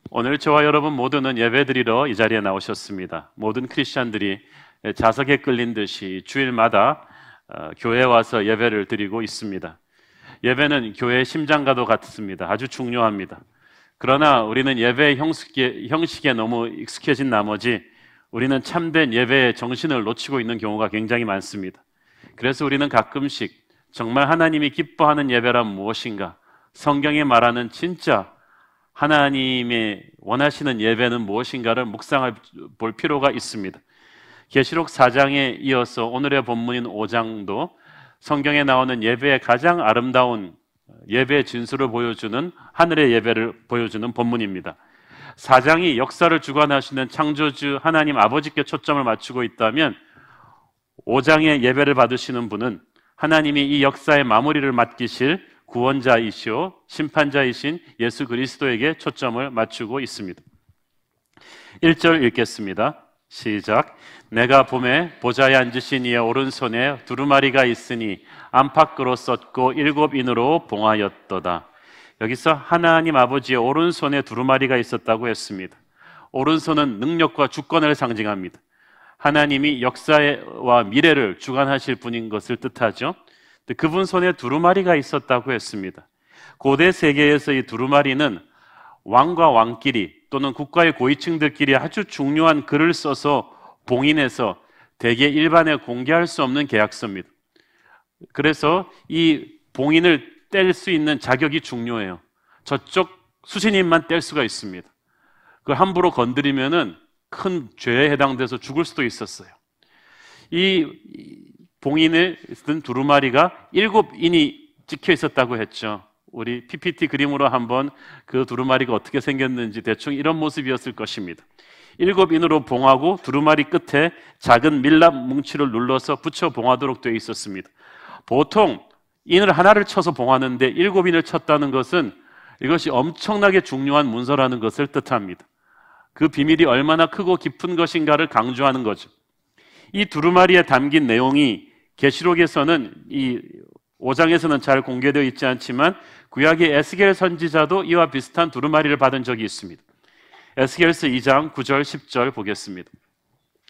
오늘 저와 여러분 모두는 예배드리러 이 자리에 나오셨습니다. 모든 크리스찬들이 자석에 끌린 듯이 주일마다 교회에 와서 예배를 드리고 있습니다. 예배는 교회의 심장과도 같습니다. 아주 중요합니다. 그러나 우리는 예배의 형식에 너무 익숙해진 나머지 우리는 참된 예배의 정신을 놓치고 있는 경우가 굉장히 많습니다. 그래서 우리는 가끔씩 정말 하나님이 기뻐하는 예배란 무엇인가, 성경이 말하는 진짜 하나님의 원하시는 예배는 무엇인가를 묵상해 볼 필요가 있습니다. 계시록 4장에 이어서 오늘의 본문인 5장도 성경에 나오는 예배의 가장 아름다운 예배의 진수를 보여주는 하늘의 예배를 보여주는 본문입니다. 4장이 역사를 주관하시는 창조주 하나님 아버지께 초점을 맞추고 있다면 5장의 예배를 받으시는 분은 하나님이 이 역사의 마무리를 맡기실 구원자이시오 심판자이신 예수 그리스도에게 초점을 맞추고 있습니다. 1절 읽겠습니다. 시작. 내가 봄에 보좌에 앉으신 이의 오른손에 두루마리가 있으니 안팎으로 썼고 7인으로 봉하였도다. 여기서 하나님 아버지의 오른손에 두루마리가 있었다고 했습니다. 오른손은 능력과 주권을 상징합니다. 하나님이 역사와 미래를 주관하실 분인 것을 뜻하죠. 그분 손에 두루마리가 있었다고 했습니다. 고대 세계에서 이 두루마리는 왕과 왕끼리 또는 국가의 고위층들끼리 아주 중요한 글을 써서 봉인해서 대개 일반에 공개할 수 없는 계약서입니다. 그래서 이 봉인을 뗄 수 있는 자격이 중요해요. 저쪽 수신인만 뗄 수가 있습니다. 그걸 함부로 건드리면은 큰 죄에 해당돼서 죽을 수도 있었어요. 이 봉인에 든 두루마리가 7인이 찍혀 있었다고 했죠. 우리 PPT 그림으로 한번 그 두루마리가 어떻게 생겼는지 대충 이런 모습이었을 것입니다. 7인으로 봉하고 두루마리 끝에 작은 밀랍 뭉치를 눌러서 붙여 봉하도록 되어 있었습니다. 보통 인을 하나를 쳐서 봉하는데 7인을 쳤다는 것은 이것이 엄청나게 중요한 문서라는 것을 뜻합니다. 그 비밀이 얼마나 크고 깊은 것인가를 강조하는 거죠. 이 두루마리에 담긴 내용이 계시록에서는 이 5장에서는 잘 공개되어 있지 않지만 구약의 에스겔 선지자도 이와 비슷한 두루마리를 받은 적이 있습니다. 에스겔서 2장 9절 10절 보겠습니다.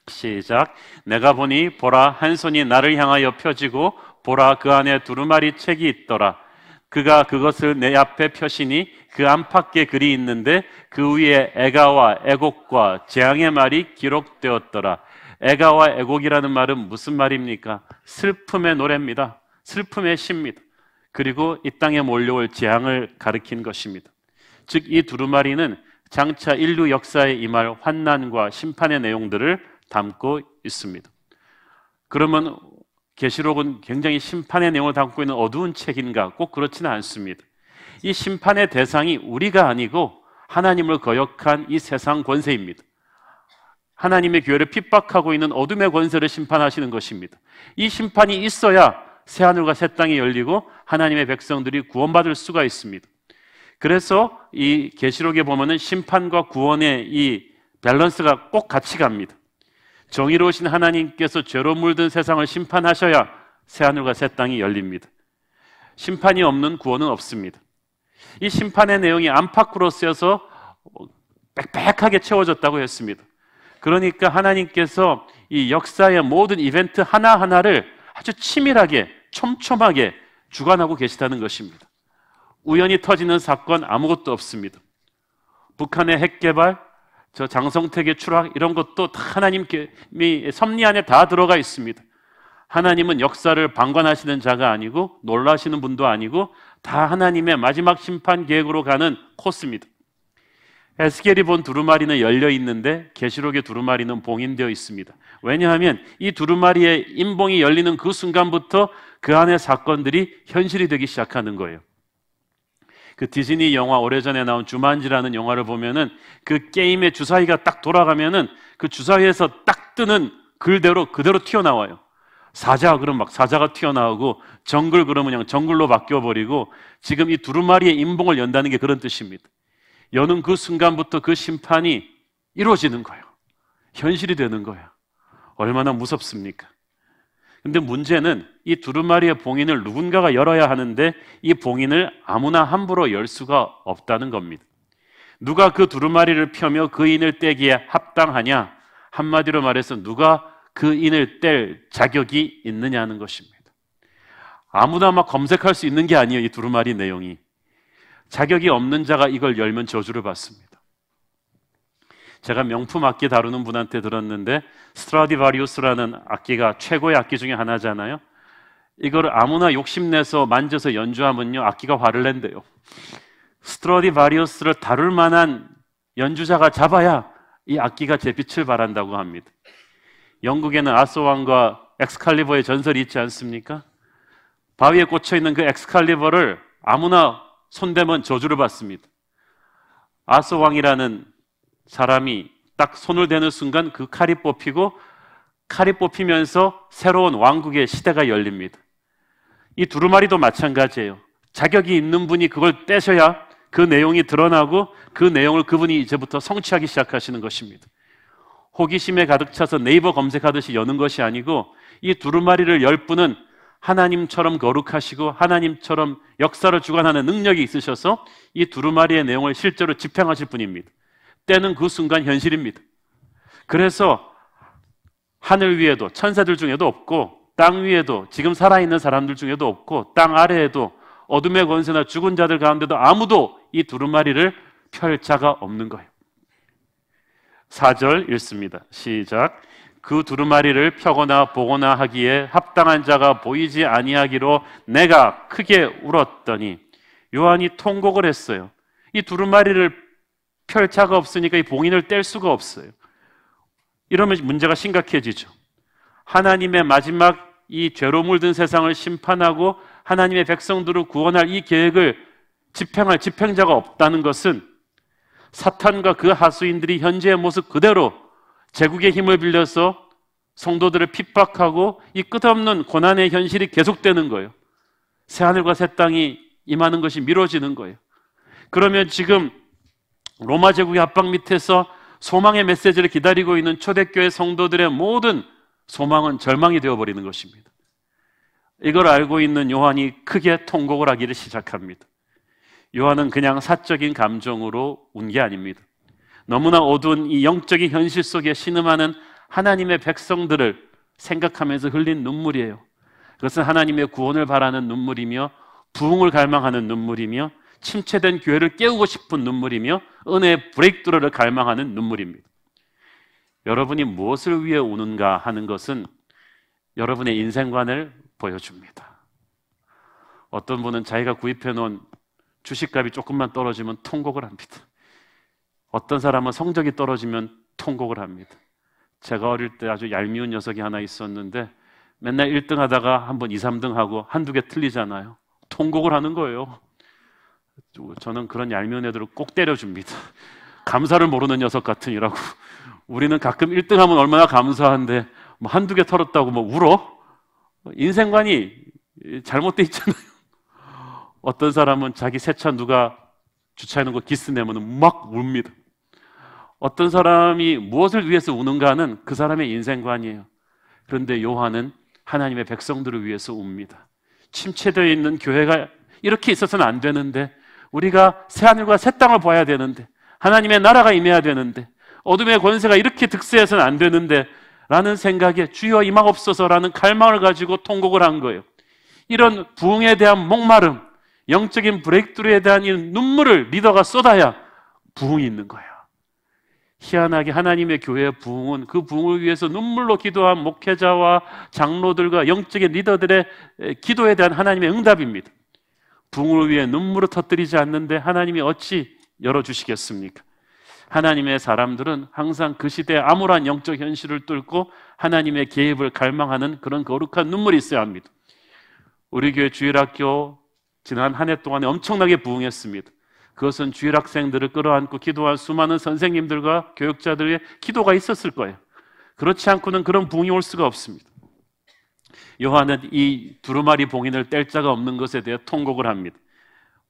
시작. 내가 보니 보라 한 손이 나를 향하여 펴지고 보라 그 안에 두루마리 책이 있더라. 그가 그것을 내 앞에 펴시니 그 안팎에 글이 있는데 그 위에 애가와 애곡과 재앙의 말이 기록되었더라. 애가와 애곡이라는 말은 무슨 말입니까? 슬픔의 노래입니다. 슬픔의 시입니다. 그리고 이 땅에 몰려올 재앙을 가리킨 것입니다. 즉 이 두루마리는 장차 인류 역사에 임할 환난과 심판의 내용들을 담고 있습니다. 그러면 계시록은 굉장히 심판의 내용을 담고 있는 어두운 책인가? 꼭 그렇지는 않습니다. 이 심판의 대상이 우리가 아니고 하나님을 거역한 이 세상 권세입니다. 하나님의 교회를 핍박하고 있는 어둠의 권세를 심판하시는 것입니다. 이 심판이 있어야 새하늘과 새 땅이 열리고 하나님의 백성들이 구원받을 수가 있습니다. 그래서 이 계시록에 보면은 심판과 구원의 이 밸런스가 꼭 같이 갑니다. 정의로우신 하나님께서 죄로 물든 세상을 심판하셔야 새하늘과 새 땅이 열립니다. 심판이 없는 구원은 없습니다. 이 심판의 내용이 안팎으로 쓰여서 빽빽하게 채워졌다고 했습니다. 그러니까 하나님께서 이 역사의 모든 이벤트 하나하나를 아주 치밀하게 촘촘하게 주관하고 계시다는 것입니다. 우연히 터지는 사건 아무것도 없습니다. 북한의 핵개발, 저 장성택의 추락 이런 것도 다 하나님의 섭리 안에 다 들어가 있습니다. 하나님은 역사를 방관하시는 자가 아니고 놀라시는 분도 아니고 다 하나님의 마지막 심판 계획으로 가는 코스입니다. 에스겔이 본 두루마리는 열려 있는데 계시록의 두루마리는 봉인되어 있습니다. 왜냐하면 이 두루마리의 임봉이 열리는 그 순간부터 그 안의 사건들이 현실이 되기 시작하는 거예요. 그 디즈니 영화 오래전에 나온 주만지라는 영화를 보면은 그 게임의 주사위가 딱 돌아가면은 그 주사위에서 딱 뜨는 글대로 그대로 튀어나와요. 사자 그러면 막 사자가 튀어나오고 정글 그러면 그냥 정글로 바뀌어버리고 지금 이 두루마리의 임봉을 연다는 게 그런 뜻입니다. 여는 그 순간부터 그 심판이 이루어지는 거예요. 현실이 되는 거예요. 얼마나 무섭습니까? 근데 문제는 이 두루마리의 봉인을 누군가가 열어야 하는데 이 봉인을 아무나 함부로 열 수가 없다는 겁니다. 누가 그 두루마리를 펴며 그 인을 떼기에 합당하냐? 한마디로 말해서 누가 그 인을 뗄 자격이 있느냐는 것입니다. 아무나 막 검색할 수 있는 게 아니에요. 이 두루마리 내용이. 자격이 없는 자가 이걸 열면 저주를 받습니다. 제가 명품 악기 다루는 분한테 들었는데 스트라디바리우스라는 악기가 최고의 악기 중에 하나잖아요. 이걸 아무나 욕심내서 만져서 연주하면요 악기가 화를 낸대요. 스트라디바리우스를 다룰 만한 연주자가 잡아야 이 악기가 제 빛을 발한다고 합니다. 영국에는 아소왕과 엑스칼리버의 전설이 있지 않습니까? 바위에 꽂혀있는 그 엑스칼리버를 아무나 손대면 저주를 받습니다. 아소왕이라는 사람이 딱 손을 대는 순간 그 칼이 뽑히고 칼이 뽑히면서 새로운 왕국의 시대가 열립니다. 이 두루마리도 마찬가지예요. 자격이 있는 분이 그걸 떼셔야 그 내용이 드러나고 그 내용을 그분이 이제부터 성취하기 시작하시는 것입니다. 호기심에 가득 차서 네이버 검색하듯이 여는 것이 아니고 이 두루마리를 열 분은 하나님처럼 거룩하시고 하나님처럼 역사를 주관하는 능력이 있으셔서 이 두루마리의 내용을 실제로 집행하실 분입니다. 때는 그 순간 현실입니다. 그래서 하늘 위에도 천사들 중에도 없고 땅 위에도 지금 살아있는 사람들 중에도 없고 땅 아래에도 어둠의 권세나 죽은 자들 가운데도 아무도 이 두루마리를 펼 자가 없는 거예요. 4절 읽습니다. 시작. 그 두루마리를 펴거나 보거나 하기에 합당한 자가 보이지 아니하기로 내가 크게 울었더니 요한이 통곡을 했어요. 이 두루마리를 펼 자가 없으니까 이 봉인을 뗄 수가 없어요. 이러면 문제가 심각해지죠. 하나님의 마지막 이 죄로 물든 세상을 심판하고 하나님의 백성들을 구원할 이 계획을 집행할 집행자가 없다는 것은 사탄과 그 하수인들이 현재의 모습 그대로 제국의 힘을 빌려서 성도들을 핍박하고 이 끝없는 고난의 현실이 계속되는 거예요. 새하늘과 새 땅이 임하는 것이 미뤄지는 거예요. 그러면 지금 로마 제국의 압박 밑에서 소망의 메시지를 기다리고 있는 초대교회 성도들의 모든 소망은 절망이 되어버리는 것입니다. 이걸 알고 있는 요한이 크게 통곡을 하기를 시작합니다. 요한은 그냥 사적인 감정으로 운 게 아닙니다. 너무나 어두운 이 영적인 현실 속에 신음하는 하나님의 백성들을 생각하면서 흘린 눈물이에요. 그것은 하나님의 구원을 바라는 눈물이며 부흥을 갈망하는 눈물이며 침체된 교회를 깨우고 싶은 눈물이며 은혜의 브레이크드루를 갈망하는 눈물입니다. 여러분이 무엇을 위해 우는가 하는 것은 여러분의 인생관을 보여줍니다. 어떤 분은 자기가 구입해 놓은 주식값이 조금만 떨어지면 통곡을 합니다. 어떤 사람은 성적이 떨어지면 통곡을 합니다. 제가 어릴 때 아주 얄미운 녀석이 하나 있었는데 맨날 1등 하다가 한번 2, 3등 하고 한두 개 틀리잖아요. 통곡을 하는 거예요. 저는 그런 얄미운 애들을 꼭 때려줍니다. 감사를 모르는 녀석 같으니라고. 우리는 가끔 1등 하면 얼마나 감사한데 뭐 한두 개 털었다고 뭐 울어? 인생관이 잘못돼 있잖아요. 어떤 사람은 자기 새 차 누가 주차해놓은 거 기스 내면 막 웁니다. 어떤 사람이 무엇을 위해서 우는가는 그 사람의 인생관이에요. 그런데 요한은 하나님의 백성들을 위해서 웁니다. 침체되어 있는 교회가 이렇게 있어서는 안 되는데, 우리가 새하늘과 새 땅을 봐야 되는데, 하나님의 나라가 임해야 되는데, 어둠의 권세가 이렇게 득세해서는 안 되는데 라는 생각에 주여 임하옵소서라는 갈망을 가지고 통곡을 한 거예요. 이런 부흥에 대한 목마름, 영적인 브레이크드루에 대한 이 눈물을 리더가 쏟아야 부흥이 있는 거예요. 희한하게 하나님의 교회의 부흥은 그 부흥을 위해서 눈물로 기도한 목회자와 장로들과 영적인 리더들의 기도에 대한 하나님의 응답입니다. 부흥을 위해 눈물을 터뜨리지 않는데 하나님이 어찌 열어주시겠습니까? 하나님의 사람들은 항상 그 시대의 암울한 영적 현실을 뚫고 하나님의 개입을 갈망하는 그런 거룩한 눈물이 있어야 합니다. 우리 교회 주일학교 지난 한 해 동안에 엄청나게 부흥했습니다. 그것은 주일학생들을 끌어안고 기도한 수많은 선생님들과 교육자들의 기도가 있었을 거예요. 그렇지 않고는 그런 부흥이 올 수가 없습니다. 요한은 이 두루마리 봉인을 뗄 자가 없는 것에 대해 통곡을 합니다.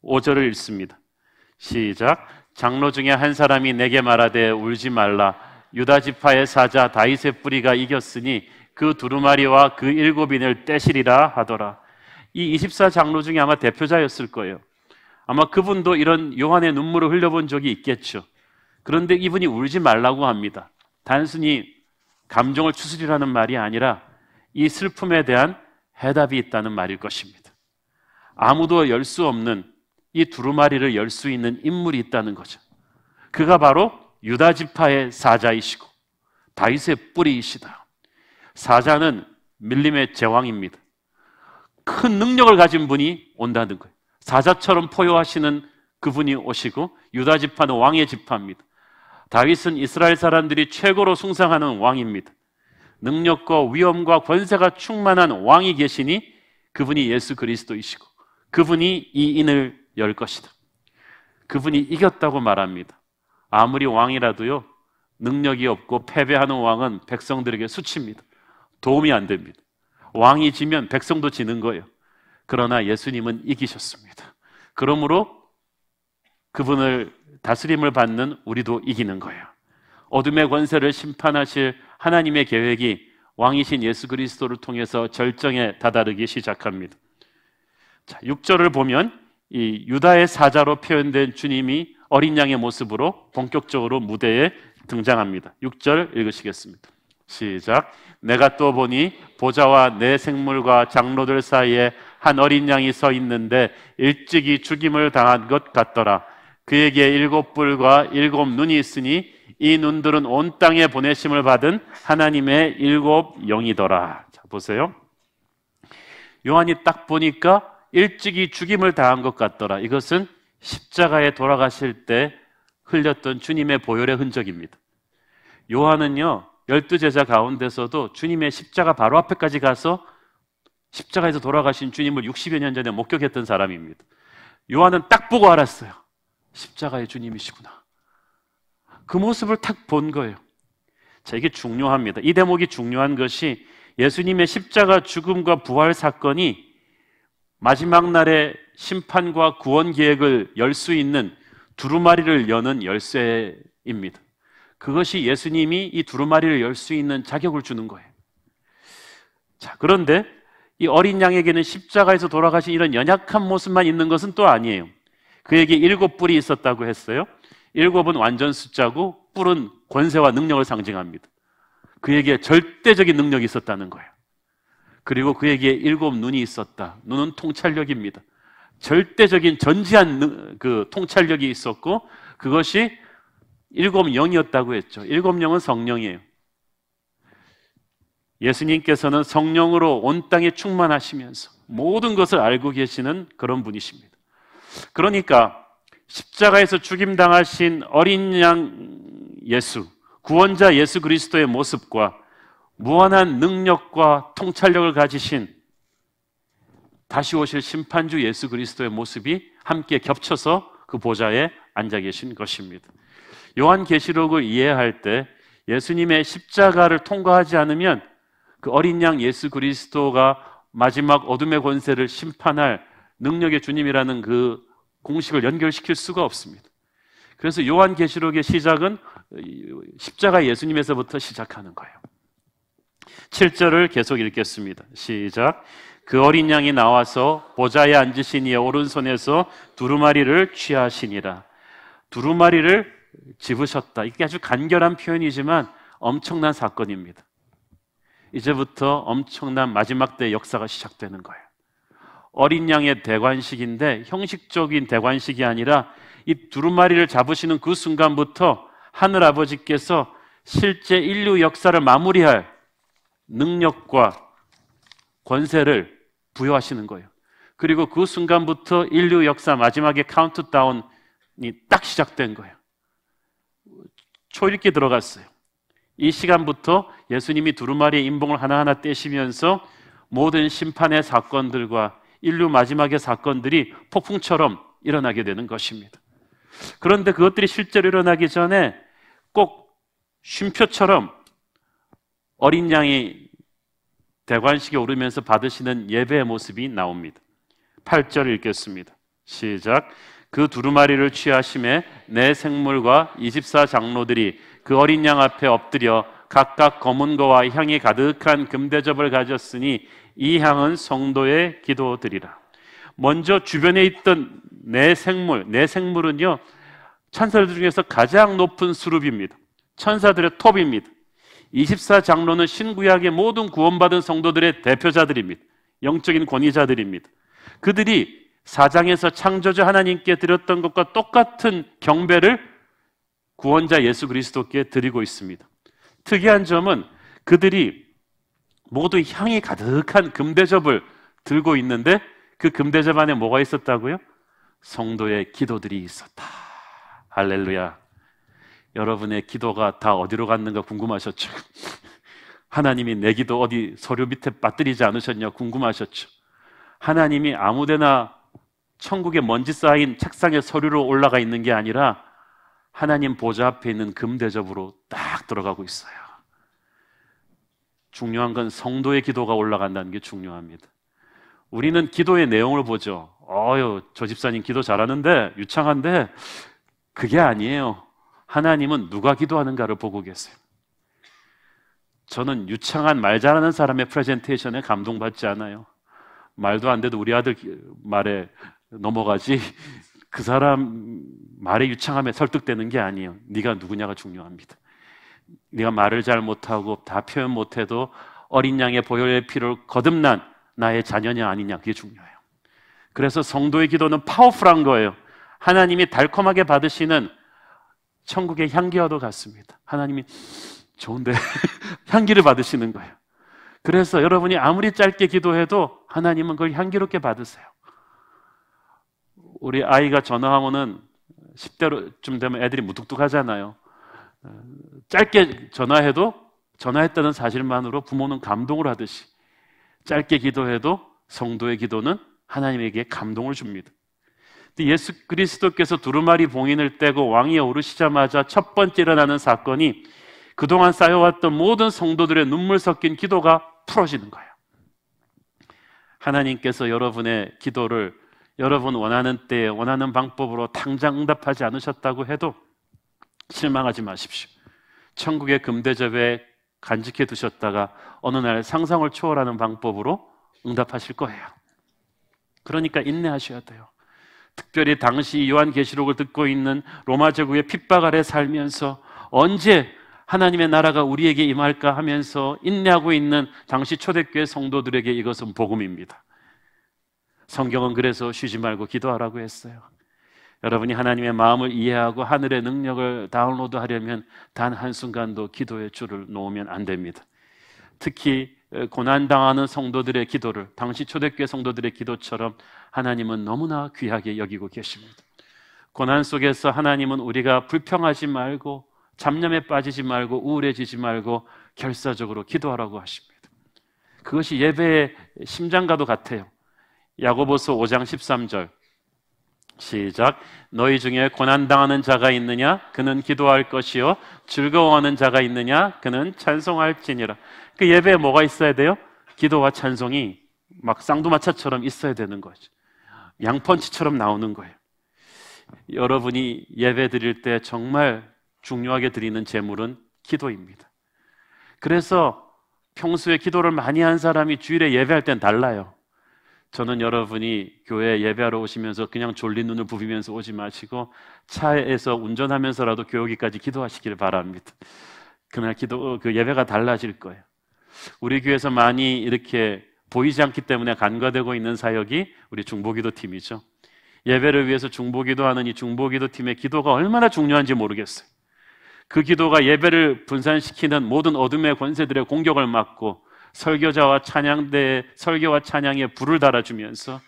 5절을 읽습니다. 시작. 장로 중에 한 사람이 내게 말하되 울지 말라. 유다 지파의 사자 다윗의 뿌리가 이겼으니 그 두루마리와 그 7인을 떼시리라 하더라. 이 24 장로 중에 아마 대표자였을 거예요. 아마 그분도 이런 요한의 눈물을 흘려본 적이 있겠죠. 그런데 이분이 울지 말라고 합니다. 단순히 감정을 추스리라는 말이 아니라 이 슬픔에 대한 해답이 있다는 말일 것입니다. 아무도 열 수 없는 이 두루마리를 열 수 있는 인물이 있다는 거죠. 그가 바로 유다 지파의 사자이시고 다윗의 뿌리이시다. 사자는 밀림의 제왕입니다. 큰 능력을 가진 분이 온다는 거예요. 사자처럼 포효하시는 그분이 오시고 유다 지파는 왕의 지파입니다. 다윗은 이스라엘 사람들이 최고로 숭상하는 왕입니다. 능력과 위엄과 권세가 충만한 왕이 계시니 그분이 예수 그리스도이시고 그분이 이 인을 열 것이다. 그분이 이겼다고 말합니다. 아무리 왕이라도요, 능력이 없고 패배하는 왕은 백성들에게 수치입니다. 도움이 안 됩니다. 왕이 지면 백성도 지는 거예요. 그러나 예수님은 이기셨습니다. 그러므로 그분을 다스림을 받는 우리도 이기는 거예요. 어둠의 권세를 심판하실 하나님의 계획이 왕이신 예수 그리스도를 통해서 절정에 다다르기 시작합니다. 자, 6절을 보면 이 유다의 사자로 표현된 주님이 어린 양의 모습으로 본격적으로 무대에 등장합니다. 6절 읽으시겠습니다. 시작. 내가 또 보니 보좌와 내 생물과 장로들 사이에 한 어린 양이 서 있는데 일찍이 죽임을 당한 것 같더라. 그에게 7뿔과 7눈이 있으니 이 눈들은 온 땅에 보내심을 받은 하나님의 7 영이더라. 자, 보세요. 요한이 딱 보니까 일찍이 죽임을 당한 것 같더라. 이것은 십자가에 돌아가실 때 흘렸던 주님의 보혈의 흔적입니다. 요한은요, 12제자 가운데서도 주님의 십자가 바로 앞에까지 가서 십자가에서 돌아가신 주님을 60여 년 전에 목격했던 사람입니다. 요한은 딱 보고 알았어요. 십자가의 주님이시구나. 그 모습을 딱 본 거예요. 자, 이게 중요합니다. 이 대목이 중요한 것이 예수님의 십자가 죽음과 부활 사건이 마지막 날의 심판과 구원 계획을 열 수 있는 두루마리를 여는 열쇠입니다. 그것이 예수님이 이 두루마리를 열 수 있는 자격을 주는 거예요. 자, 그런데 이 어린 양에게는 십자가에서 돌아가신 이런 연약한 모습만 있는 것은 또 아니에요. 그에게 7뿔이 있었다고 했어요. 7은 완전 숫자고 뿔은 권세와 능력을 상징합니다. 그에게 절대적인 능력이 있었다는 거예요. 그리고 그에게 7눈이 있었다. 눈은 통찰력입니다. 절대적인 전지한 그 통찰력이 있었고 그것이 7 영이었다고 했죠. 7 영은 성령이에요. 예수님께서는 성령으로 온 땅에 충만하시면서 모든 것을 알고 계시는 그런 분이십니다. 그러니까 십자가에서 죽임당하신 어린 양 예수, 구원자 예수 그리스도의 모습과 무한한 능력과 통찰력을 가지신 다시 오실 심판주 예수 그리스도의 모습이 함께 겹쳐서 그 보좌에 앉아 계신 것입니다. 요한계시록을 이해할 때 예수님의 십자가를 통과하지 않으면 그 어린 양 예수 그리스도가 마지막 어둠의 권세를 심판할 능력의 주님이라는 그 공식을 연결시킬 수가 없습니다. 그래서 요한계시록의 시작은 십자가 예수님에서부터 시작하는 거예요. 7절을 계속 읽겠습니다. 시작. 그 어린 양이 나와서 보좌에 앉으신 이의 오른손에서 두루마리를 취하시니라. 두루마리를 집으셨다. 이게 아주 간결한 표현이지만 엄청난 사건입니다. 이제부터 엄청난 마지막 때의 역사가 시작되는 거예요. 어린 양의 대관식인데 형식적인 대관식이 아니라 이 두루마리를 잡으시는 그 순간부터 하늘 아버지께서 실제 인류 역사를 마무리할 능력과 권세를 부여하시는 거예요. 그리고 그 순간부터 인류 역사 마지막에 카운트다운이 딱 시작된 거예요. 초읽기 들어갔어요. 이 시간부터 예수님이 두루마리의 인봉을 하나하나 떼시면서 모든 심판의 사건들과 인류 마지막의 사건들이 폭풍처럼 일어나게 되는 것입니다. 그런데 그것들이 실제로 일어나기 전에 꼭 쉼표처럼 어린 양이 대관식에 오르면서 받으시는 예배의 모습이 나옵니다. 8절 읽겠습니다. 시작. 그 두루마리를 취하심에 내 생물과 24 장로들이 그 어린 양 앞에 엎드려 각각 검은 거와 향이 가득한 금대접을 가졌으니 이 향은 성도의 기도드리라. 먼저 주변에 있던 내 생물은요 천사들 중에서 가장 높은 수룹입니다. 천사들의 톱입니다. 24장로는 신구약의 모든 구원받은 성도들의 대표자들입니다. 영적인 권위자들입니다. 그들이 사장에서 창조주 하나님께 드렸던 것과 똑같은 경배를 구원자 예수 그리스도께 드리고 있습니다. 특이한 점은 그들이 모두 향이 가득한 금대접을 들고 있는데 그 금대접 안에 뭐가 있었다고요? 성도의 기도들이 있었다. 할렐루야. 여러분의 기도가 다 어디로 갔는가 궁금하셨죠? 하나님이 내 기도 어디 서류 밑에 빠뜨리지 않으셨냐 궁금하셨죠? 하나님이 아무데나 천국에 먼지 쌓인 책상에 서류로 올라가 있는 게 아니라 하나님 보좌 앞에 있는 금대접으로 딱 들어가고 있어요. 중요한 건 성도의 기도가 올라간다는 게 중요합니다. 우리는 기도의 내용을 보죠. 저 집사님 기도 잘하는데 유창한데 그게 아니에요. 하나님은 누가 기도하는가를 보고 계세요. 저는 유창한 말 잘하는 사람의 프레젠테이션에 감동받지 않아요. 말도 안 돼도 우리 아들 말에 넘어가지 그 사람 말의 유창함에 설득되는 게 아니에요. 네가 누구냐가 중요합니다. 네가 말을 잘 못하고 다 표현 못해도 어린 양의 보혈의 피를 거듭난 나의 자녀냐 아니냐 그게 중요해요. 그래서 성도의 기도는 파워풀한 거예요. 하나님이 달콤하게 받으시는 천국의 향기와도 같습니다. 하나님이 좋은데 향기를 받으시는 거예요. 그래서 여러분이 아무리 짧게 기도해도 하나님은 그걸 향기롭게 받으세요. 우리 아이가 전화하면은 10대쯤 되면 애들이 무뚝뚝하잖아요. 짧게 전화해도 전화했다는 사실만으로 부모는 감동을 하듯이 짧게 기도해도 성도의 기도는 하나님에게 감동을 줍니다. 예수 그리스도께서 두루마리 봉인을 떼고 왕위에 오르시자마자 첫 번째 일어나는 사건이 그동안 쌓여왔던 모든 성도들의 눈물 섞인 기도가 풀어지는 거예요. 하나님께서 여러분의 기도를 여러분 원하는 때에 원하는 방법으로 당장 응답하지 않으셨다고 해도 실망하지 마십시오. 천국의 금대접에 간직해 두셨다가 어느 날 상상을 초월하는 방법으로 응답하실 거예요. 그러니까 인내하셔야 돼요. 특별히 당시 요한계시록을 듣고 있는 로마 제국의 핍박 아래 살면서 언제 하나님의 나라가 우리에게 임할까 하면서 인내하고 있는 당시 초대교회 성도들에게 이것은 복음입니다. 성경은 그래서 쉬지 말고 기도하라고 했어요. 여러분이 하나님의 마음을 이해하고 하늘의 능력을 다운로드하려면 단 한순간도 기도의 줄을 놓으면 안 됩니다. 특히 고난당하는 성도들의 기도를 당시 초대교회 성도들의 기도처럼 하나님은 너무나 귀하게 여기고 계십니다. 고난 속에서 하나님은 우리가 불평하지 말고 잡념에 빠지지 말고 우울해지지 말고 결사적으로 기도하라고 하십니다. 그것이 예배의 심장과도 같아요. 야고보서 5장 13절 시작. 너희 중에 고난당하는 자가 있느냐? 그는 기도할 것이요 즐거워하는 자가 있느냐? 그는 찬송할지니라. 그 예배에 뭐가 있어야 돼요? 기도와 찬송이 막 쌍두마차처럼 있어야 되는 거죠. 양펀치처럼 나오는 거예요. 여러분이 예배 드릴 때 정말 중요하게 드리는 제물은 기도입니다. 그래서 평소에 기도를 많이 한 사람이 주일에 예배할 땐 달라요. 저는 여러분이 교회에 예배하러 오시면서 그냥 졸린 눈을 부비면서 오지 마시고 차에서 운전하면서라도 교회까지 기도하시길 바랍니다. 그날 그 예배가 달라질 거예요. 우리 교회에서 많이 이렇게 보이지 않기 때문에 간과되고 있는 사역이 우리 중보기도 팀이죠. 예배를 위해서 중보기도하는 이 중보기도 팀의 기도가 얼마나 중요한지 모르겠어요. 그 기도가 예배를 분산시키는 모든 어둠의 권세들의 공격을 막고 설교자와 찬양대의 설교와 찬양에 불을 달아주면서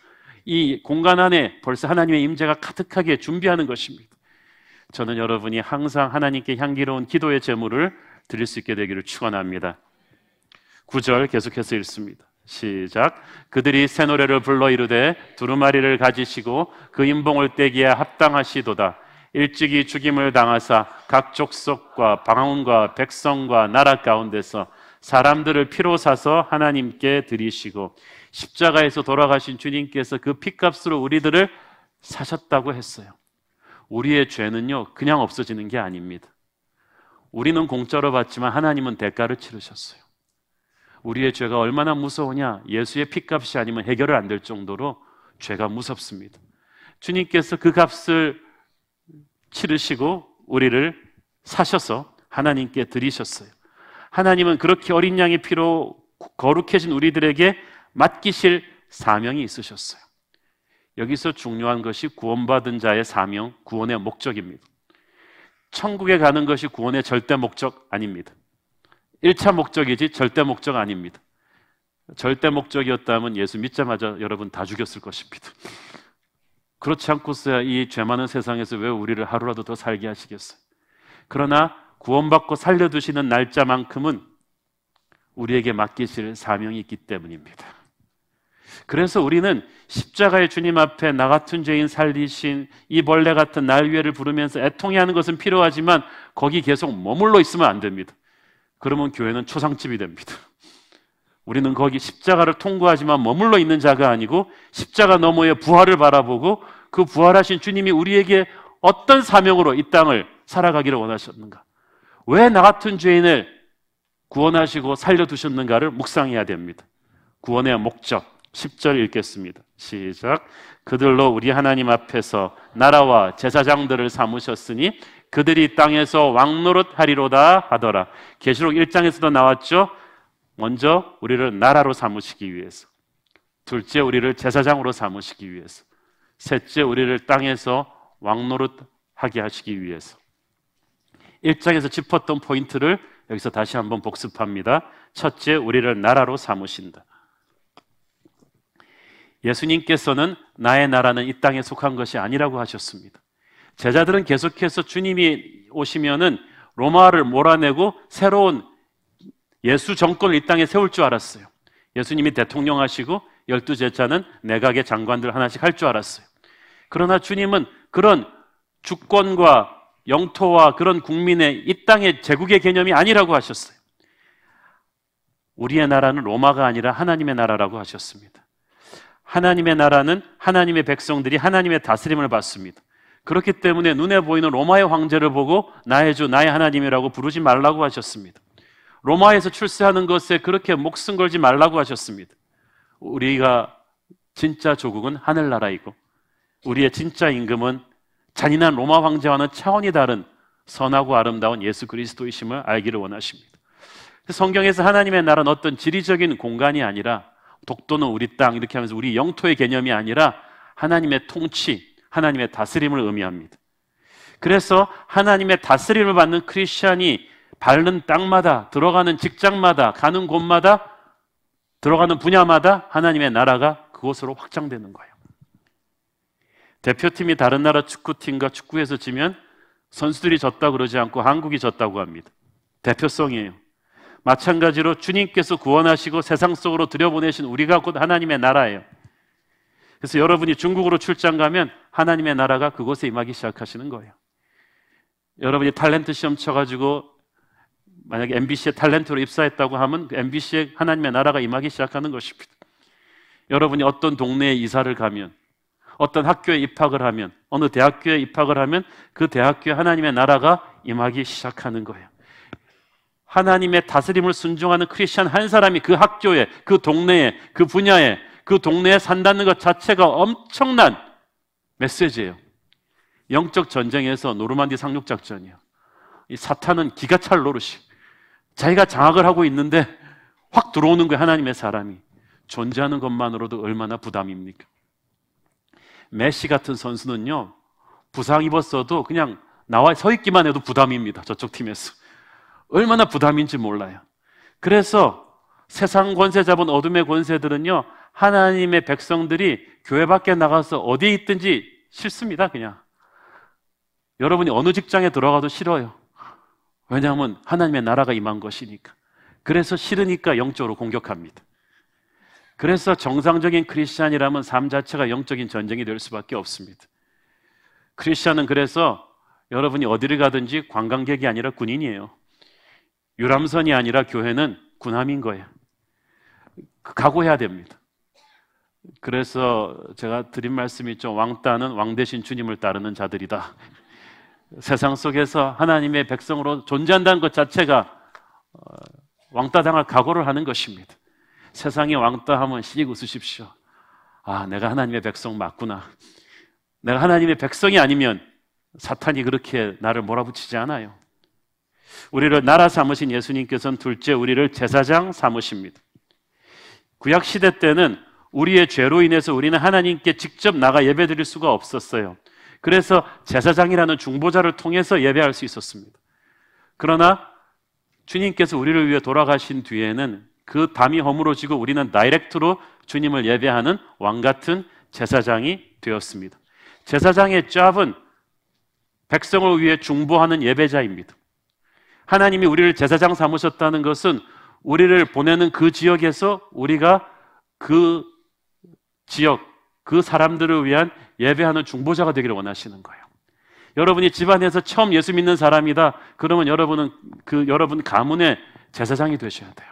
이 공간 안에 벌써 하나님의 임재가 가득하게 준비하는 것입니다. 저는 여러분이 항상 하나님께 향기로운 기도의 제물을 드릴 수 있게 되기를 축원합니다. 9절 계속해서 읽습니다. 시작. 그들이 새 노래를 불러 이르되 두루마리를 가지시고 그 인봉을 떼기에 합당하시도다. 일찍이 죽임을 당하사 각 족속과 방언과 백성과 나라 가운데서 사람들을 피로 사서 하나님께 드리시고 십자가에서 돌아가신 주님께서 그 피값으로 우리들을 사셨다고 했어요. 우리의 죄는요 그냥 없어지는 게 아닙니다. 우리는 공짜로 받지만 하나님은 대가를 치르셨어요. 우리의 죄가 얼마나 무서우냐, 예수의 피값이 아니면 해결을 안 될 정도로 죄가 무섭습니다. 주님께서 그 값을 치르시고 우리를 사셔서 하나님께 드리셨어요. 하나님은 그렇게 어린 양의 피로 거룩해진 우리들에게 맡기실 사명이 있으셨어요. 여기서 중요한 것이 구원받은 자의 사명, 구원의 목적입니다. 천국에 가는 것이 구원의 절대 목적 아닙니다. 1차 목적이지 절대 목적 아닙니다. 절대 목적이었다면 예수 믿자마자 여러분 다 죽였을 것입니다. 그렇지 않고서야 이 죄 많은 세상에서 왜 우리를 하루라도 더 살게 하시겠어요? 그러나 구원받고 살려두시는 날짜만큼은 우리에게 맡기실 사명이 있기 때문입니다. 그래서 우리는 십자가의 주님 앞에 나 같은 죄인 살리신 이 벌레 같은 날 위에를 부르면서 애통해하는 것은 필요하지만 거기 계속 머물러 있으면 안 됩니다. 그러면 교회는 초상집이 됩니다. 우리는 거기 십자가를 통과하지만 머물러 있는 자가 아니고 십자가 너머의 부활을 바라보고 그 부활하신 주님이 우리에게 어떤 사명으로 이 땅을 살아가기를 원하셨는가, 왜 나 같은 죄인을 구원하시고 살려두셨는가를 묵상해야 됩니다. 구원의 목적 10절 읽겠습니다. 시작. 그들로 우리 하나님 앞에서 나라와 제사장들을 삼으셨으니 그들이 땅에서 왕노릇하리로다 하더라. 계시록 1장에서도 나왔죠. 먼저 우리를 나라로 삼으시기 위해서, 둘째 우리를 제사장으로 삼으시기 위해서, 셋째 우리를 땅에서 왕노릇하게 하시기 위해서. 1장에서 짚었던 포인트를 여기서 다시 한번 복습합니다. 첫째, 우리를 나라로 삼으신다. 예수님께서는 나의 나라는 이 땅에 속한 것이 아니라고 하셨습니다. 제자들은 계속해서 주님이 오시면은 로마를 몰아내고 새로운 예수 정권을 이 땅에 세울 줄 알았어요. 예수님이 대통령 하시고 12제자는 내각의 장관들 하나씩 할 줄 알았어요. 그러나 주님은 그런 주권과 영토와 그런 국민의 이 땅의 제국의 개념이 아니라고 하셨어요. 우리의 나라는 로마가 아니라 하나님의 나라라고 하셨습니다. 하나님의 나라는 하나님의 백성들이 하나님의 다스림을 받습니다. 그렇기 때문에 눈에 보이는 로마의 황제를 보고 나의 주, 나의 하나님이라고 부르지 말라고 하셨습니다. 로마에서 출세하는 것에 그렇게 목숨 걸지 말라고 하셨습니다. 우리가 진짜 조국은 하늘나라이고 우리의 진짜 임금은 잔인한 로마 황제와는 차원이 다른 선하고 아름다운 예수 그리스도이심을 알기를 원하십니다. 성경에서 하나님의 나라는 어떤 지리적인 공간이 아니라 독도는 우리 땅 이렇게 하면서 우리 영토의 개념이 아니라 하나님의 통치, 하나님의 다스림을 의미합니다. 그래서 하나님의 다스림을 받는 크리스찬이 밟는 땅마다, 들어가는 직장마다, 가는 곳마다, 들어가는 분야마다 하나님의 나라가 그곳으로 확장되는 거예요. 대표팀이 다른 나라 축구팀과 축구에서 지면 선수들이 졌다고 그러지 않고 한국이 졌다고 합니다. 대표성이에요. 마찬가지로 주님께서 구원하시고 세상 속으로 들여보내신 우리가 곧 하나님의 나라예요. 그래서 여러분이 중국으로 출장 가면 하나님의 나라가 그곳에 임하기 시작하시는 거예요. 여러분이 탤런트 시험 쳐가지고 만약에 MBC에 탤런트로 입사했다고 하면 MBC에 하나님의 나라가 임하기 시작하는 것입니다. 여러분이 어떤 동네에 이사를 가면, 어떤 학교에 입학을 하면, 어느 대학교에 입학을 하면 그 대학교에 하나님의 나라가 임하기 시작하는 거예요. 하나님의 다스림을 순종하는 크리스찬 한 사람이 그 학교에, 그 동네에, 그 분야에, 그 동네에 산다는 것 자체가 엄청난 메시지예요. 영적 전쟁에서 노르만디 상륙작전이에요. 이 사탄은 기가 찰 노릇이, 자기가 장악을 하고 있는데 확 들어오는 거예요. 하나님의 사람이. 존재하는 것만으로도 얼마나 부담입니까? 메시 같은 선수는요, 부상 입었어도 그냥 나와 서 있기만 해도 부담입니다. 저쪽 팀에서. 얼마나 부담인지 몰라요. 그래서 세상 권세 잡은 어둠의 권세들은요, 하나님의 백성들이 교회 밖에 나가서 어디에 있든지 싫습니다. 그냥 여러분이 어느 직장에 들어가도 싫어요. 왜냐하면 하나님의 나라가 임한 것이니까. 그래서 싫으니까 영적으로 공격합니다. 그래서 정상적인 크리스찬이라면 삶 자체가 영적인 전쟁이 될 수밖에 없습니다. 크리스찬은 그래서 여러분이 어디를 가든지 관광객이 아니라 군인이에요. 유람선이 아니라 교회는 군함인 거예요. 각오해야 됩니다. 그래서 제가 드린 말씀이 있죠. 왕따는 왕 대신 주님을 따르는 자들이다. 세상 속에서 하나님의 백성으로 존재한다는 것 자체가 왕따당할 각오를 하는 것입니다. 세상에 왕따하면 씩 웃으십시오. 아, 내가 하나님의 백성 맞구나. 내가 하나님의 백성이 아니면 사탄이 그렇게 나를 몰아붙이지 않아요. 우리를 나라 삼으신 예수님께서는 둘째 우리를 제사장 삼으십니다. 구약시대 때는 우리의 죄로 인해서 우리는 하나님께 직접 나가 예배드릴 수가 없었어요. 그래서 제사장이라는 중보자를 통해서 예배할 수 있었습니다. 그러나 주님께서 우리를 위해 돌아가신 뒤에는 그 담이 허물어지고 우리는 다이렉트로 주님을 예배하는 왕같은 제사장이 되었습니다. 제사장의 잡은 백성을 위해 중보하는 예배자입니다. 하나님이 우리를 제사장 삼으셨다는 것은 우리를 보내는 그 지역에서 우리가 그 지역, 그 사람들을 위한 예배하는 중보자가 되기를 원하시는 거예요. 여러분이 집안에서 처음 예수 믿는 사람이다. 그러면 여러분은 여러분 가문의 제사장이 되셔야 돼요.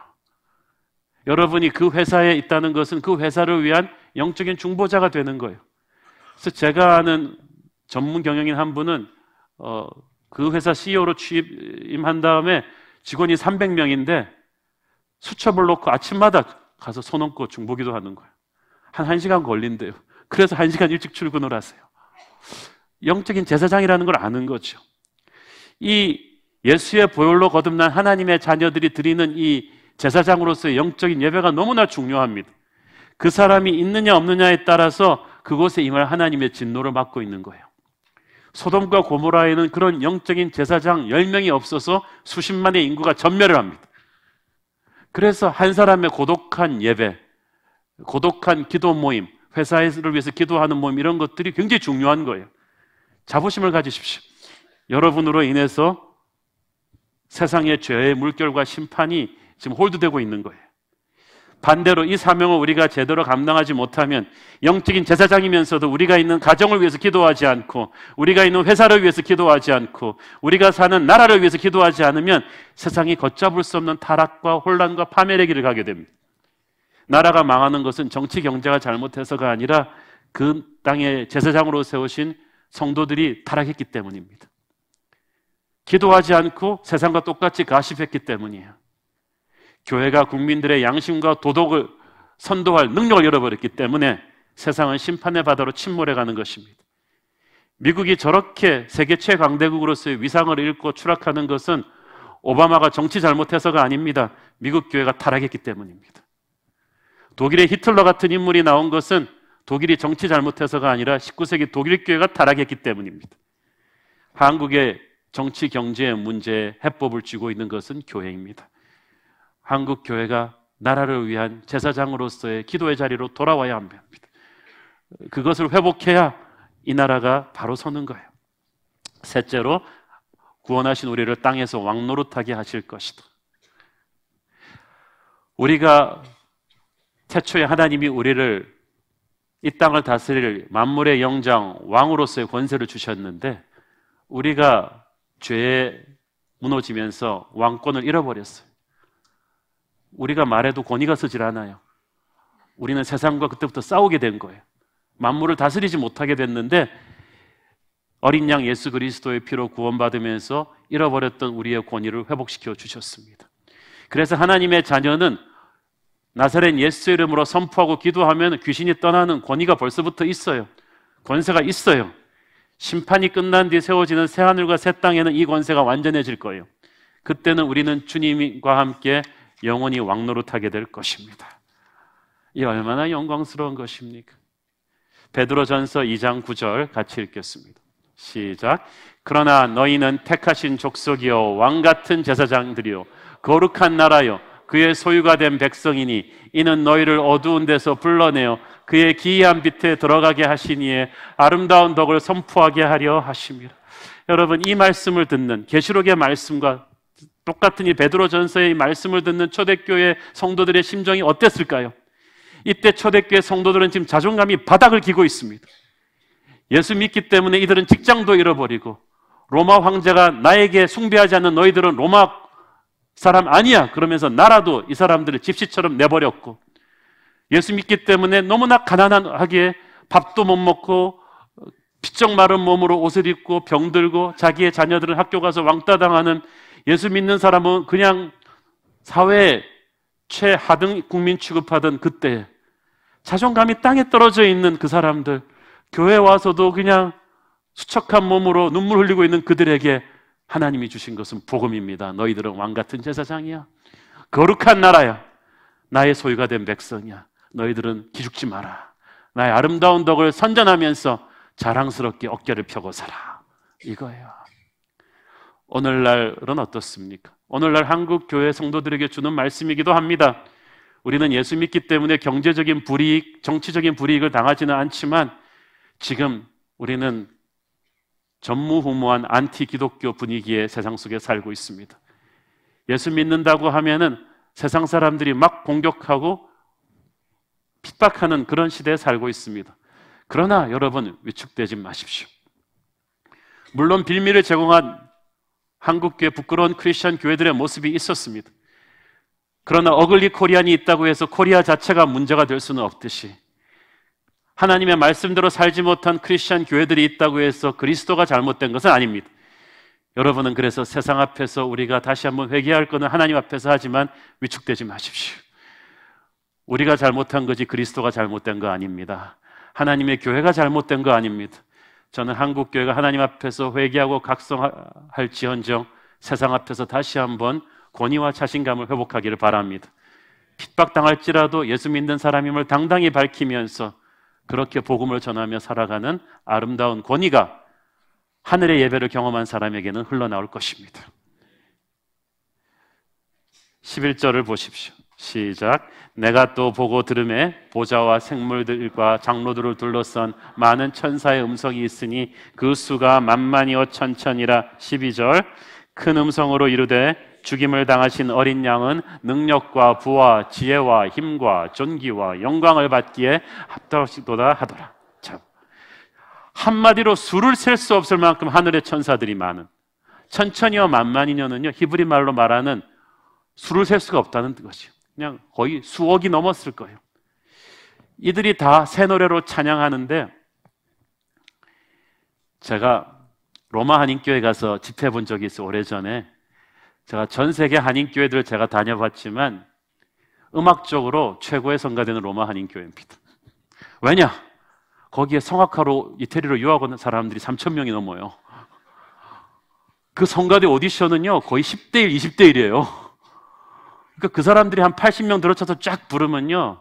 여러분이 그 회사에 있다는 것은 그 회사를 위한 영적인 중보자가 되는 거예요. 그래서 제가 아는 전문 경영인 한 분은 그 회사 CEO로 취임한 다음에 직원이 300명인데 수첩을 놓고 아침마다 가서 손 얹고 중보기도 하는 거예요. 한 1시간 걸린대요. 그래서 1시간 일찍 출근을 하세요. 영적인 제사장이라는 걸 아는 거죠. 이 예수의 보혈로 거듭난 하나님의 자녀들이 드리는 이 제사장으로서의 영적인 예배가 너무나 중요합니다. 그 사람이 있느냐 없느냐에 따라서 그곳에 임할 하나님의 진노를 맡고 있는 거예요. 소돔과 고모라에는 그런 영적인 제사장 10명이 없어서 수십만의 인구가 전멸을 합니다. 그래서 한 사람의 고독한 예배, 고독한 기도 모임, 회사를 위해서 기도하는 모임, 이런 것들이 굉장히 중요한 거예요. 자부심을 가지십시오. 여러분으로 인해서 세상의 죄의 물결과 심판이 지금 홀드되고 있는 거예요. 반대로 이 사명을 우리가 제대로 감당하지 못하면 영적인 제사장이면서도 우리가 있는 가정을 위해서 기도하지 않고, 우리가 있는 회사를 위해서 기도하지 않고, 우리가 사는 나라를 위해서 기도하지 않으면 세상이 걷잡을 수 없는 타락과 혼란과 파멸의 길을 가게 됩니다. 나라가 망하는 것은 정치 경제가 잘못해서가 아니라 그 땅에 제사장으로 세우신 성도들이 타락했기 때문입니다. 기도하지 않고 세상과 똑같이 가십했기 때문이에요. 교회가 국민들의 양심과 도덕을 선도할 능력을 잃어버렸기 때문에 세상은 심판의 바다로 침몰해가는 것입니다. 미국이 저렇게 세계 최강대국으로서의 위상을 잃고 추락하는 것은 오바마가 정치 잘못해서가 아닙니다. 미국 교회가 타락했기 때문입니다. 독일의 히틀러 같은 인물이 나온 것은 독일이 정치 잘못해서가 아니라 19세기 독일 교회가 타락했기 때문입니다. 한국의 정치 경제의 문제에 해법을 쥐고 있는 것은 교회입니다. 한국 교회가 나라를 위한 제사장으로서의 기도의 자리로 돌아와야 합니다. 그것을 회복해야 이 나라가 바로 서는 거예요. 셋째로, 구원하신 우리를 땅에서 왕노릇하게 하실 것이다. 우리가 태초에 하나님이 우리를 이 땅을 다스릴 만물의 영장, 왕으로서의 권세를 주셨는데 우리가 죄에 무너지면서 왕권을 잃어버렸어요. 우리가 말해도 권위가 서질 않아요. 우리는 세상과 그때부터 싸우게 된 거예요. 만물을 다스리지 못하게 됐는데 어린 양 예수 그리스도의 피로 구원받으면서 잃어버렸던 우리의 권위를 회복시켜 주셨습니다. 그래서 하나님의 자녀는 나사렛 예수 이름으로 선포하고 기도하면 귀신이 떠나는 권위가 벌써부터 있어요. 권세가 있어요. 심판이 끝난 뒤 세워지는 새하늘과 새 땅에는 이 권세가 완전해질 거예요. 그때는 우리는 주님과 함께 영원히 왕노릇하게 될 것입니다. 이 얼마나 영광스러운 것입니까? 베드로전서 2장 9절 같이 읽겠습니다. 시작. 그러나 너희는 택하신 족속이요 왕같은 제사장들이요 거룩한 나라요 그의 소유가 된 백성이니 이는 너희를 어두운 데서 불러내어 그의 기이한 빛에 들어가게 하시니에 아름다운 덕을 선포하게 하려 하심이라. 여러분, 이 말씀을 듣는 계시록의 말씀과 똑같은 이 베드로전서의 말씀을 듣는 초대교회 성도들의 심정이 어땠을까요? 이때 초대교회 성도들은 지금 자존감이 바닥을 기고 있습니다. 예수 믿기 때문에 이들은 직장도 잃어버리고 로마 황제가 나에게 숭배하지 않는 너희들은 로마 사람 아니야 그러면서 나라도 이 사람들을 집시처럼 내버렸고, 예수 믿기 때문에 너무나 가난하게 밥도 못 먹고 피쩍 마른 몸으로 옷을 입고 병들고 자기의 자녀들은 학교 가서 왕따 당하는 예수 믿는 사람은 그냥 사회의 최하등 국민 취급하던 그때 자존감이 땅에 떨어져 있는 그 사람들, 교회 와서도 그냥 수척한 몸으로 눈물 흘리고 있는 그들에게 하나님이 주신 것은 복음입니다. 너희들은 왕같은 제사장이야. 거룩한 나라야. 나의 소유가 된 백성이야. 너희들은 기죽지 마라. 나의 아름다운 덕을 선전하면서 자랑스럽게 어깨를 펴고 살아. 이거예요. 오늘날은 어떻습니까? 오늘날 한국 교회 성도들에게 주는 말씀이기도 합니다. 우리는 예수 믿기 때문에 경제적인 불이익, 정치적인 불이익을 당하지는 않지만 지금 우리는 전무후무한 안티 기독교 분위기의 세상 속에 살고 있습니다. 예수 믿는다고 하면은 세상 사람들이 막 공격하고 핍박하는 그런 시대에 살고 있습니다. 그러나 여러분, 위축되지 마십시오. 물론 빌미를 제공한 한국교회 부끄러운 크리스천 교회들의 모습이 있었습니다. 그러나 어글리 코리안이 있다고 해서 코리아 자체가 문제가 될 수는 없듯이 하나님의 말씀대로 살지 못한 크리스천 교회들이 있다고 해서 그리스도가 잘못된 것은 아닙니다. 여러분은 그래서 세상 앞에서 우리가 다시 한번 회개할 것은 하나님 앞에서 하지만 위축되지 마십시오. 우리가 잘못한 거지 그리스도가 잘못된 거 아닙니다. 하나님의 교회가 잘못된 거 아닙니다. 저는 한국 교회가 하나님 앞에서 회개하고 각성할지언정 세상 앞에서 다시 한번 권위와 자신감을 회복하기를 바랍니다. 핍박당할지라도 예수 믿는 사람임을 당당히 밝히면서 그렇게 복음을 전하며 살아가는 아름다운 권위가 하늘의 예배를 경험한 사람에게는 흘러나올 것입니다. 11절을 보십시오. 시작. 내가 또 보고 들음에 보좌와 생물들과 장로들을 둘러싼 많은 천사의 음성이 있으니 그 수가 만만이요 천천이라. 12절. 큰 음성으로 이르되 죽임을 당하신 어린 양은 능력과 부와 지혜와 힘과 존귀와 영광을 받기에 합당하시도다 하더라. 참, 한마디로 수를 셀 수 없을 만큼 하늘의 천사들이 많은, 천천히와 만만이녀는요 히브리 말로 말하는 수를 셀 수가 없다는 것이요, 그냥 거의 수억이 넘었을 거예요. 이들이 다 새 노래로 찬양하는데, 제가 로마 한인교회 가서 집회 본 적이 있어요. 오래전에. 제가 전 세계 한인교회들 제가 다녀봤지만 음악적으로 최고의 성가대는 로마 한인교회입니다. 왜냐? 거기에 성악하러 이태리로 유학 온 사람들이 3,000명이 넘어요. 그 성가대 오디션은요 거의 10대1, 20대1이에요. 그러니까 그 사람들이 한 80명 들어쳐서 쫙 부르면요,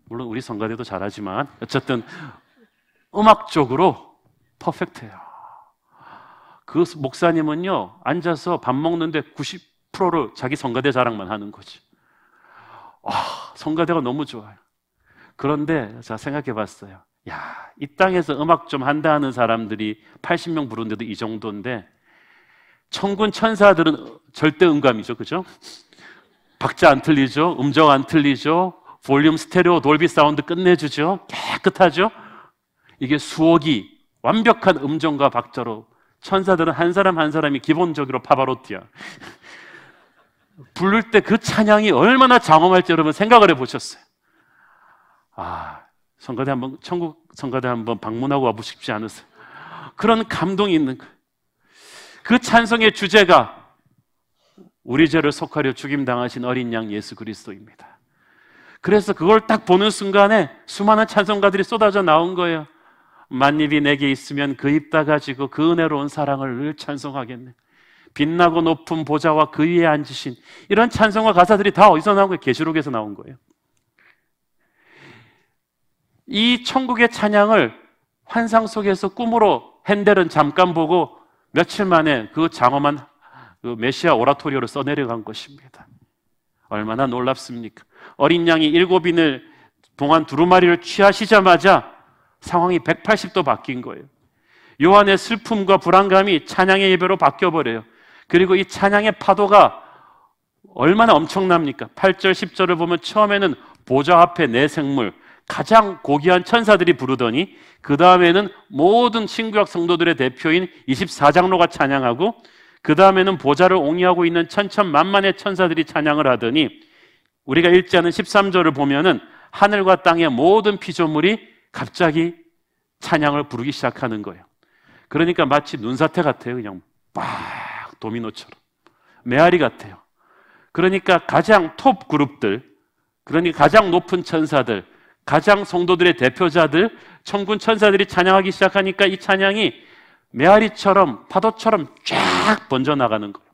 물론 우리 성가대도 잘하지만 어쨌든 음악적으로 퍼펙트해요. 그 목사님은요 앉아서 밥 먹는데 90%를 자기 성가대 자랑만 하는 거지. 성가대가 너무 좋아요. 그런데 제가 생각해 봤어요. 야, 이 땅에서 음악 좀 한다 하는 사람들이 80명 부르는데도 이 정도인데, 천군 천사들은 절대 음감이죠, 그죠? 박자 안 틀리죠, 음정 안 틀리죠, 볼륨 스테레오 돌비 사운드 끝내주죠, 깨끗하죠. 이게 수억이 완벽한 음정과 박자로, 천사들은 한 사람 한 사람이 기본적으로 파바로티야. 부를 때 그 찬양이 얼마나 장엄할지 여러분 생각을 해보셨어요? 성가대 한번, 천국 성가대 한번 방문하고 와보시지 않으세요? 그런 감동이 있는 거예요. 그 찬송의 주제가 우리 죄를 속하려 죽임당하신 어린 양 예수 그리스도입니다. 그래서 그걸 딱 보는 순간에 수많은 찬송가들이 쏟아져 나온 거예요. 만입이 내게 있으면 그 입 다 가지고 그 은혜로운 사랑을 늘 찬송하겠네. 빛나고 높은 보좌와 그 위에 앉으신, 이런 찬송과 가사들이 다 어디서 나온 거예요? 계시록에서 나온 거예요. 이 천국의 찬양을 환상 속에서 꿈으로 핸델은 잠깐 보고 며칠 만에 그 장엄한 그 메시아 오라토리오를 써내려간 것입니다. 얼마나 놀랍습니까? 어린 양이 7인을 동안 두루마리를 취하시자마자 상황이 180도 바뀐 거예요. 요한의 슬픔과 불안감이 찬양의 예배로 바뀌어버려요. 그리고 이 찬양의 파도가 얼마나 엄청납니까? 8절, 10절을 보면 처음에는 보좌 앞에 네 생물, 가장 고귀한 천사들이 부르더니 그 다음에는 모든 신구약 성도들의 대표인 24장로가 찬양하고, 그 다음에는 보좌를 옹이하고 있는 천천만만의 천사들이 찬양을 하더니, 우리가 읽지 않은 13절을 보면은 하늘과 땅의 모든 피조물이 갑자기 찬양을 부르기 시작하는 거예요. 그러니까 마치 눈사태 같아요. 그냥 막 도미노처럼 메아리 같아요. 그러니까 가장 톱 그룹들, 그러니까 가장 높은 천사들, 가장 성도들의 대표자들, 천군 천사들이 찬양하기 시작하니까 이 찬양이 메아리처럼 파도처럼 쫙 번져나가는 거예요.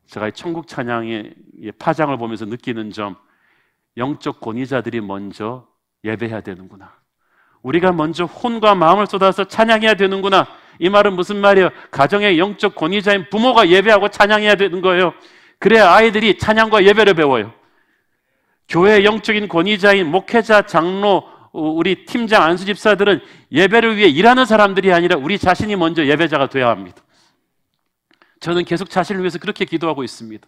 제가 이 천국 찬양의 파장을 보면서 느끼는 점, 영적 권위자들이 먼저 예배해야 되는구나. 우리가 먼저 혼과 마음을 쏟아서 찬양해야 되는구나. 이 말은 무슨 말이에요? 가정의 영적 권위자인 부모가 예배하고 찬양해야 되는 거예요. 그래야 아이들이 찬양과 예배를 배워요. 교회의 영적인 권위자인 목회자, 장로, 우리 팀장, 안수집사들은 예배를 위해 일하는 사람들이 아니라 우리 자신이 먼저 예배자가 되어야 합니다. 저는 계속 자신을 위해서 그렇게 기도하고 있습니다.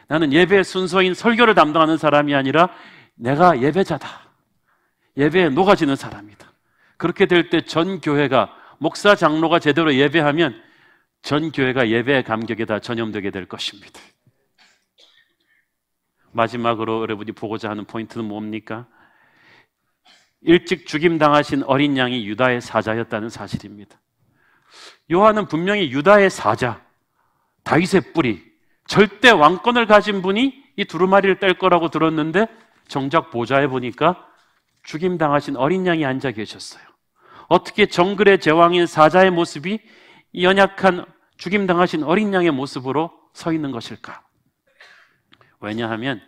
나는 예배의 순서인 설교를 담당하는 사람이 아니라 내가 예배자다. 예배에 녹아지는 사람이다. 그렇게 될 때 전 교회가, 목사, 장로가 제대로 예배하면 전 교회가 예배의 감격에 다 전염되게 될 것입니다. 마지막으로 여러분이 보고자 하는 포인트는 뭡니까? 일찍 죽임당하신 어린 양이 유다의 사자였다는 사실입니다. 요한은 분명히 유다의 사자, 다윗의 뿌리, 절대 왕권을 가진 분이 이 두루마리를 뗄 거라고 들었는데 정작 보좌에 보니까 죽임당하신 어린 양이 앉아 계셨어요. 어떻게 정글의 제왕인 사자의 모습이 이 연약한 죽임당하신 어린 양의 모습으로 서 있는 것일까? 왜냐하면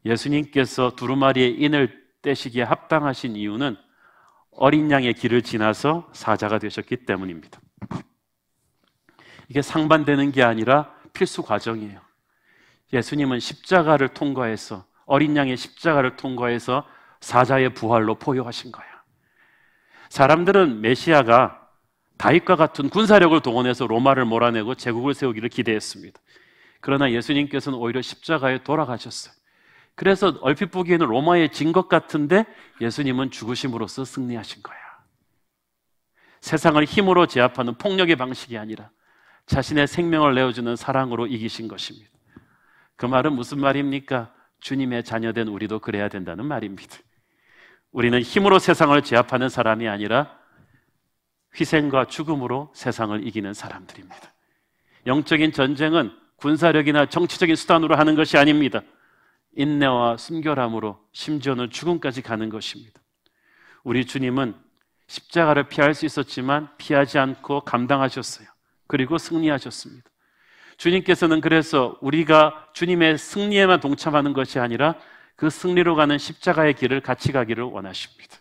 예수님께서 두루마리의 인을 떼시기에 합당하신 이유는 어린 양의 길을 지나서 사자가 되셨기 때문입니다. 이게 상반되는 게 아니라 필수 과정이에요. 예수님은 십자가를 통과해서, 어린 양의 십자가를 통과해서 사자의 부활로 포효하신 거예요. 사람들은 메시아가 다윗과 같은 군사력을 동원해서 로마를 몰아내고 제국을 세우기를 기대했습니다. 그러나 예수님께서는 오히려 십자가에 돌아가셨어요. 그래서 얼핏 보기에는 로마에 진 것 같은데 예수님은 죽으심으로써 승리하신 거야. 세상을 힘으로 제압하는 폭력의 방식이 아니라 자신의 생명을 내어주는 사랑으로 이기신 것입니다. 그 말은 무슨 말입니까? 주님의 자녀된 우리도 그래야 된다는 말입니다. 우리는 힘으로 세상을 제압하는 사람이 아니라 희생과 죽음으로 세상을 이기는 사람들입니다. 영적인 전쟁은 군사력이나 정치적인 수단으로 하는 것이 아닙니다. 인내와 순결함으로, 심지어는 죽음까지 가는 것입니다. 우리 주님은 십자가를 피할 수 있었지만 피하지 않고 감당하셨어요. 그리고 승리하셨습니다. 주님께서는 그래서 우리가 주님의 승리에만 동참하는 것이 아니라 그 승리로 가는 십자가의 길을 같이 가기를 원하십니다.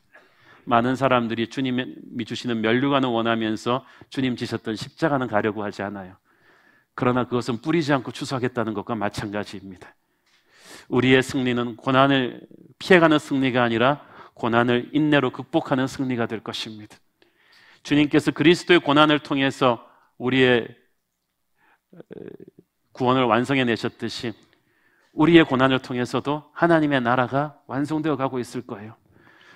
많은 사람들이 주님이 주시는 면류관을 원하면서 주님 지셨던 십자가는 가려고 하지 않아요. 그러나 그것은 뿌리지 않고 추수하겠다는 것과 마찬가지입니다. 우리의 승리는 고난을 피해가는 승리가 아니라 고난을 인내로 극복하는 승리가 될 것입니다. 주님께서 그리스도의 고난을 통해서 우리의 구원을 완성해 내셨듯이 우리의 고난을 통해서도 하나님의 나라가 완성되어 가고 있을 거예요.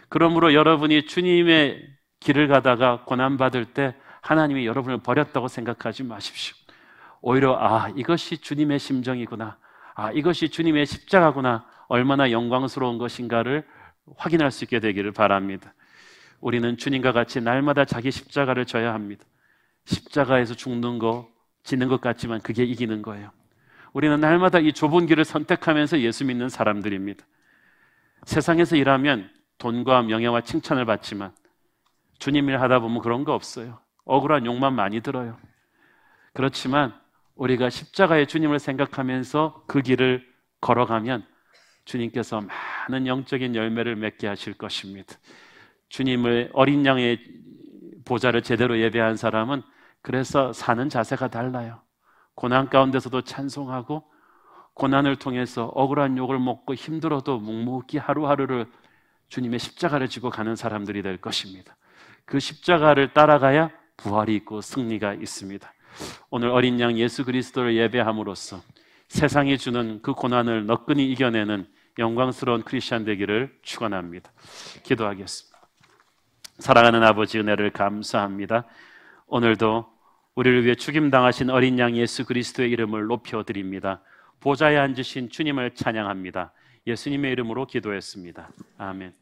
그러므로 여러분이 주님의 길을 가다가 고난받을 때 하나님이 여러분을 버렸다고 생각하지 마십시오. 오히려 이것이 주님의 심정이구나, 이것이 주님의 십자가구나, 얼마나 영광스러운 것인가를 확인할 수 있게 되기를 바랍니다. 우리는 주님과 같이 날마다 자기 십자가를 져야 합니다. 십자가에서 죽는 거, 지는 것 같지만 그게 이기는 거예요. 우리는 날마다 이 좁은 길을 선택하면서 예수 믿는 사람들입니다. 세상에서 일하면 돈과 명예와 칭찬을 받지만 주님 일 하다 보면 그런 거 없어요. 억울한 욕만 많이 들어요. 그렇지만 우리가 십자가의 주님을 생각하면서 그 길을 걸어가면 주님께서 많은 영적인 열매를 맺게 하실 것입니다. 주님을, 어린 양의 보좌를 제대로 예배한 사람은 그래서 사는 자세가 달라요. 고난 가운데서도 찬송하고, 고난을 통해서 억울한 욕을 먹고 힘들어도 묵묵히 하루하루를 주님의 십자가를 지고 가는 사람들이 될 것입니다. 그 십자가를 따라가야 부활이 있고 승리가 있습니다. 오늘 어린 양 예수 그리스도를 예배함으로써 세상이 주는 그 고난을 너끈히 이겨내는 영광스러운 크리스찬 되기를 축원합니다. 기도하겠습니다. 사랑하는 아버지, 은혜를 감사합니다. 오늘도 우리를 위해 죽임당하신 어린 양 예수 그리스도의 이름을 높여드립니다. 보좌에 앉으신 주님을 찬양합니다. 예수님의 이름으로 기도했습니다. 아멘.